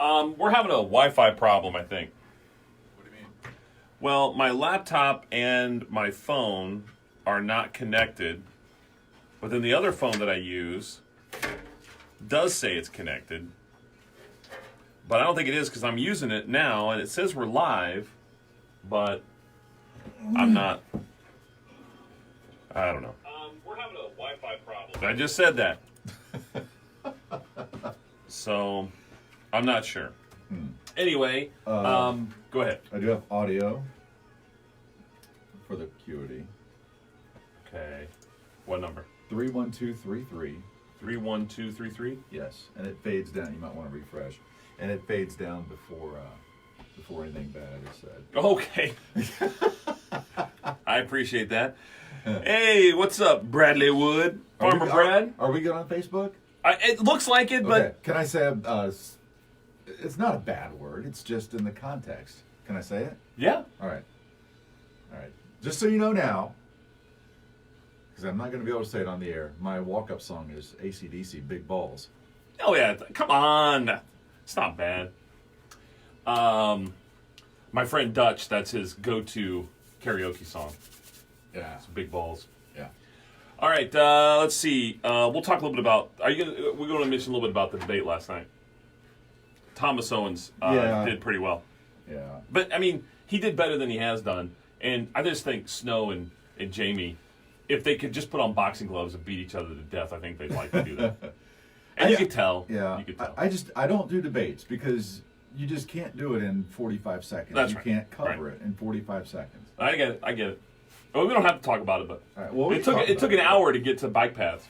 We're having a Wi-Fi problem, I think. What do you mean? Well, my laptop and my phone are not connected, but then the other phone that I use does say it's connected, but I don't think it is because I'm using it now, and it says we're live, but I'm not. I don't know. We're having a Wi-Fi problem. I just said that. So, I'm not sure. Anyway, go ahead. I do have audio for the QOD. Okay. What number? 31233. 31233? Yes, and it fades down. You might want to refresh. And it fades down before anything bad is said. Okay. I appreciate that. Hey, what's up, Bradley Wood? Farmer Brad? Are we good on Facebook? It looks like it, but... Okay. Can I say, it's not a bad word. It's just in the context. Can I say it? Yeah. All right. Just so you know now, because I'm not going to be able to say it on the air, my walk-up song is AC/DC, Big Balls. Oh, yeah. Come on. It's not bad. My friend Dutch, that's his go-to karaoke song. Yeah. It's Big Balls. Yeah. All right, let's see. We'll talk a little bit about... We're going to mention a little bit about the debate last night. Thomas Owens did pretty well. Yeah. But, I mean, he did better than he has done. And I just think Snow and Jamie, if they could just put on boxing gloves and beat each other to death, I think they'd like to do that. And you could tell. Yeah. You could tell. I don't do debates because you just can't do it in 45 seconds. That's you right. can't cover it in 45 seconds. I get it. Well, we don't have to talk about it, but All right, well, it took an hour to get to bike paths.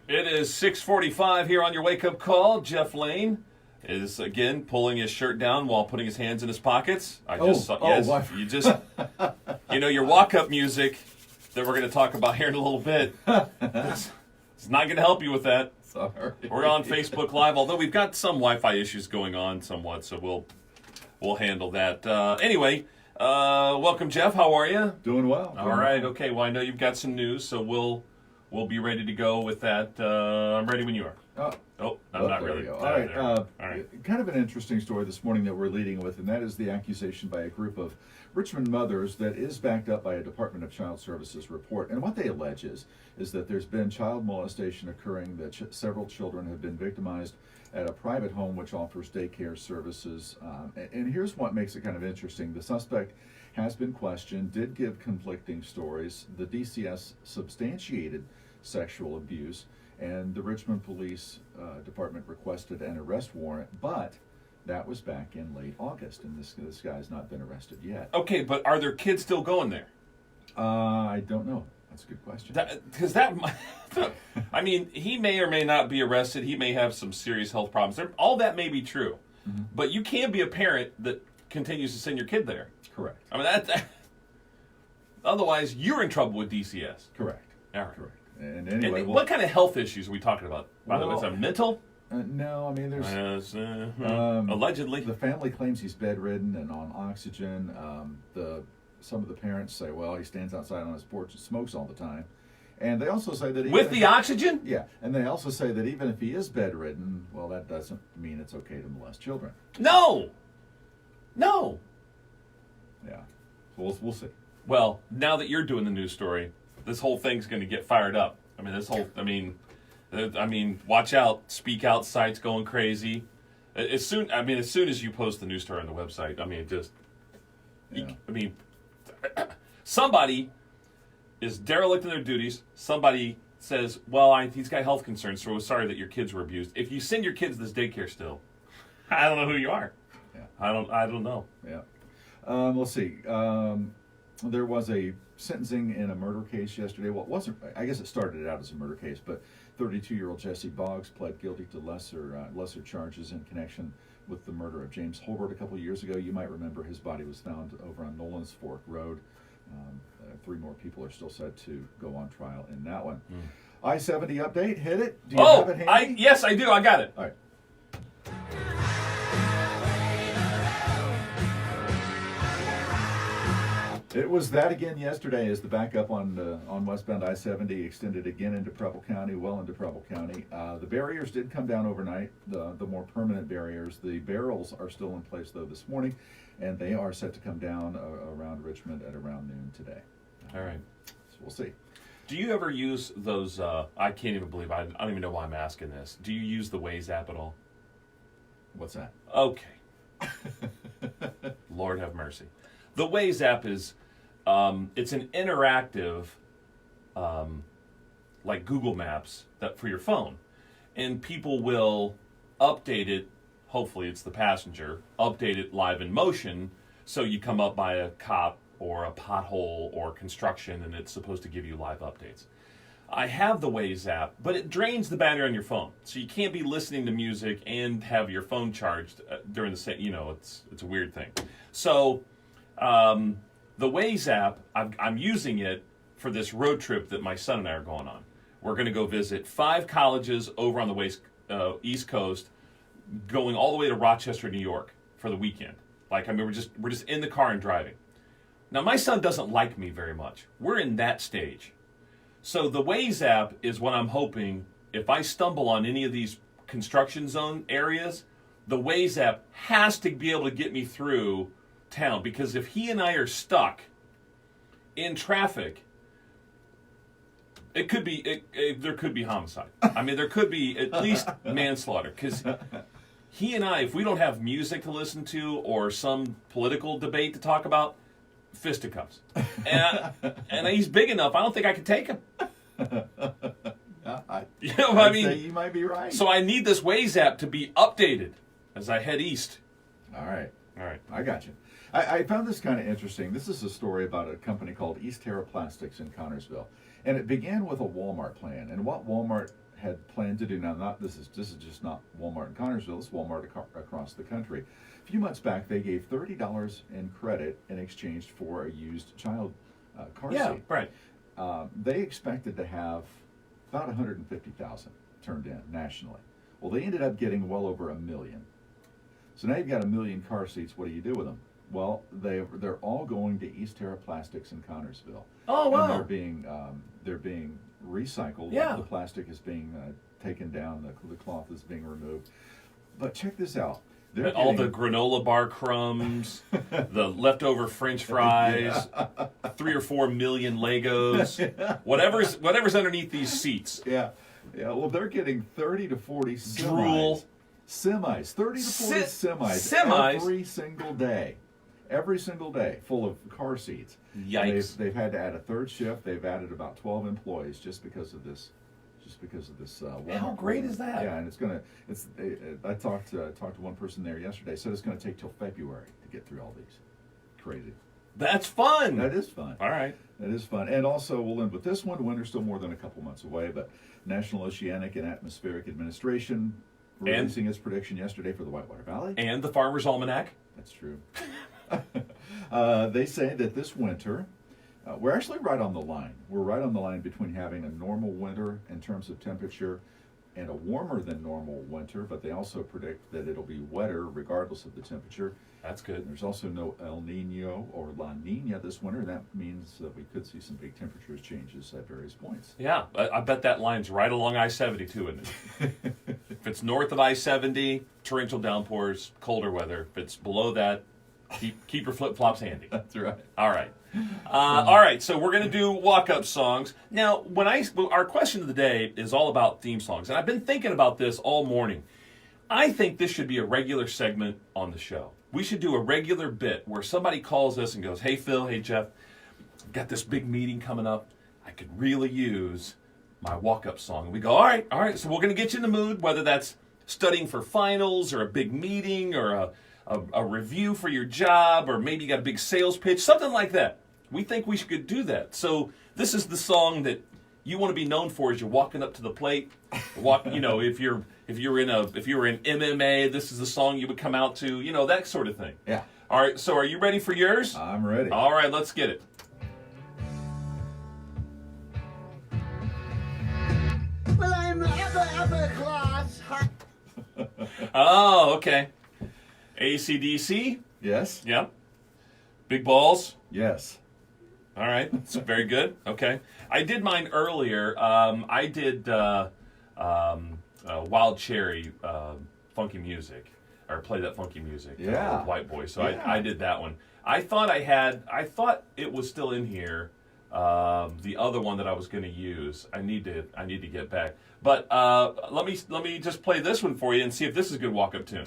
It is 6:45 here on your wake-up call. Jeff Lane is again pulling his shirt down while putting his hands in his pockets. You just, your walk-up music that we're going to talk about here in a little bit. It's not going to help you with that. Sorry. We're on Facebook Live, although we've got some Wi-Fi issues going on somewhat, so we'll handle that. Anyway, welcome, Jeff. How are you? Doing well. All right. Okay. Well, I know you've got some news, so we'll be ready to go with that. I'm ready when you are. I'm not really. All right. All right. Kind of an interesting story this morning that we're leading with, and that is the accusation by a group of Richmond mothers that is backed up by a Department of Child Services report. And what they allege is that there's been child molestation occurring, that several children have been victimized at a private home which offers daycare services. And here's what makes it kind of interesting. The suspect has been questioned, did give conflicting stories. The DCS substantiated sexual abuse, and the Richmond Police Department requested an arrest warrant, but that was back in late August, and this guy's not been arrested yet. Okay, but are there kids still going there? I don't know. That's a good question. Because I mean, he may or may not be arrested. He may have some serious health problems. All that may be true, but you can be a parent that continues to send your kid there. Correct. I mean, otherwise, you're in trouble with DCS. Correct. All right. Correct. And anyway, what kind of health issues are we talking about? By the way, is it mental? No, I mean, there's... allegedly. The family claims he's bedridden and on oxygen. Some of the parents say, well, he stands outside on his porch and smokes all the time. And they also say that... With the oxygen? Yeah, and they also say that even if he is bedridden, well, that doesn't mean it's okay to molest children. No! Yeah, so we'll see. Well, now that you're doing the news story, this whole thing's going to get fired up. I mean, watch out. Speak Out site's going crazy. As soon as you post the news story on the website, somebody is derelict in their duties. Somebody says, well, he's got health concerns, so we're sorry that your kids were abused. If you send your kids to this daycare still, I don't know who you are. Yeah. I don't know. Yeah. Let's see. There was a sentencing in a murder case yesterday. Well, it wasn't. I guess it started out as a murder case, but 32-year-old Jesse Boggs pled guilty to lesser charges in connection with the murder of James Holbert a couple of years ago. You might remember his body was found over on Nolan's Fork Road. 3 more people are still set to go on trial in that one. I-70 update, hit it. Do you have it handy? Yes, I do. I got it. All right. It was that again yesterday as the backup on westbound I-70 extended again into Preble County, well into Preble County. The barriers did come down overnight, the more permanent barriers. The barrels are still in place though this morning, and they are set to come down around Richmond at around noon today. All right. So we'll see. Do you ever use those, I can't even believe, I don't even know why I'm asking this. Do you use the Waze app at all? What's that? Okay. Lord have mercy. The Waze app is, it's an interactive, like Google Maps that for your phone. And people will update it, hopefully it's the passenger, update it live in motion, so you come up by a cop or a pothole or construction, and it's supposed to give you live updates. I have the Waze app, but it drains the battery on your phone, so you can't be listening to music and have your phone charged during the same. It's a weird thing. So the Waze app, I'm using it for this road trip that my son and I are going on. We're going to go visit 5 colleges over on the East Coast, going all the way to Rochester, New York for the weekend. We're just in the car and driving. Now, my son doesn't like me very much. We're in that stage. So the Waze app is what I'm hoping, if I stumble on any of these construction zone areas, the Waze app has to be able to get me through town. Because if he and I are stuck in traffic, there could be homicide. I mean, there could be at least manslaughter. Because he and I, if we don't have music to listen to or some political debate to talk about, fisticuffs. And he's big enough, I don't think I could take him. I'd say you might be right. So I need this Waze app to be updated as I head east. All right. I got you. I found this kind of interesting. This is a story about a company called East Terra Plastics in Connersville. And it began with a Walmart plan. And what Walmart had planned to do, now this is just not Walmart in Connersville, it's Walmart across the country. A few months back, they gave $30 in credit in exchange for a used child car seat. Yeah, right. They expected to have about 150,000 turned in nationally. Well, they ended up getting well over 1 million. So now you've got 1 million car seats. What do you do with them? Well, they're all going to East Terra Plastics in Connersville. Oh, wow. And they're being recycled. Yeah. The plastic is being taken down. The cloth is being removed. But check this out. All the granola bar crumbs, the leftover French fries, 3 or 4 million Legos, whatever's underneath these seats. Yeah. Well, they're getting 30 to 40 drool semis, 30 to 40 semis every single day, full of car seats. Yikes! They've had to add a third shift. They've added about 12 employees just because of this. Walmart. How great is that? Yeah, and I talked to one person there yesterday. Said it's going to take till February to get through all these. Crazy. That's fun. That is fun. All right. That is fun. And also, we'll end with this one. Winter's still more than a couple months away, but National Oceanic and Atmospheric Administration releasing its prediction yesterday for the Whitewater Valley. And the Farmer's Almanac. That's true. They say that this winter, we're actually right on the line. We're right on the line between having a normal winter in terms of temperature and a warmer than normal winter, but they also predict that it'll be wetter regardless of the temperature. That's good. There's also no El Nino or La Nina this winter. That means that we could see some big temperature changes at various points. Yeah, I bet that line's right along I-70 too, isn't it? If it's north of I-70, torrential downpours, colder weather. If it's below that, keep your flip-flops handy. That's right. All right. All right, so we're going to do walk-up songs. Now, our question of the day is all about theme songs, and I've been thinking about this all morning. I think this should be a regular segment on the show. We should do a regular bit where somebody calls us and goes, "Hey, Phil, hey, Jeff, I've got this big meeting coming up. I could really use my walk-up song." And we go, all right, so we're going to get you in the mood, whether that's studying for finals or a big meeting or a review for your job, or maybe you got a big sales pitch, something like that. We think we should do that. So this is the song that you want to be known for as you're walking up to the plate. If you were in MMA, this is the song you would come out to, that sort of thing. Yeah. All right, so are you ready for yours? I'm ready. All right, let's get it. Oh, okay. AC/DC. Yes. Yeah. Big balls. Yes. All right. That's very good. Okay. I did mine earlier. I did Wild Cherry funky music, or play that funky music. Yeah. White Boy. So Yeah. I did that one. I thought it was still in here. The other one that I was going to use. I need to get back. But let me just play this one for you and see if this is a good walk-up tune.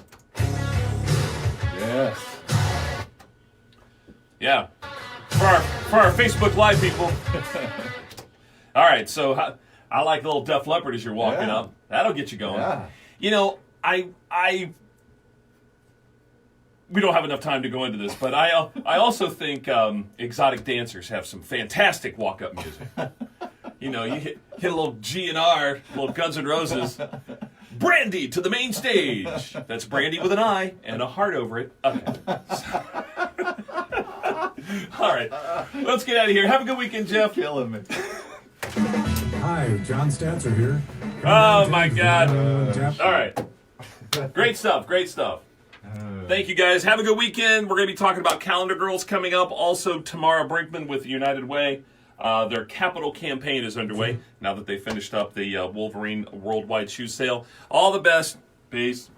Yes. Yeah. For our Facebook Live people. All right, so I like the little Def Leppard as you're walking Yeah. up. That'll get you going. Yeah. You know, we don't have enough time to go into this, but I also think exotic dancers have some fantastic walk-up music. You know, you hit a little G&R, little Guns N' Roses. Brandy to the main stage. That's Brandy with an I and a heart over it. Okay. All right. Let's get out of here. Have a good weekend, Jeff. Killing me. Hi, John Statzer here. Oh, my God. Jeff. All right. Great stuff. Great stuff. Thank you, guys. Have a good weekend. We're going to be talking about Calendar Girls coming up. Also, Tamara Brinkman with United Way. Their capital campaign is underway now that they finished up the Wolverine Worldwide Shoe Sale. All the best. Peace.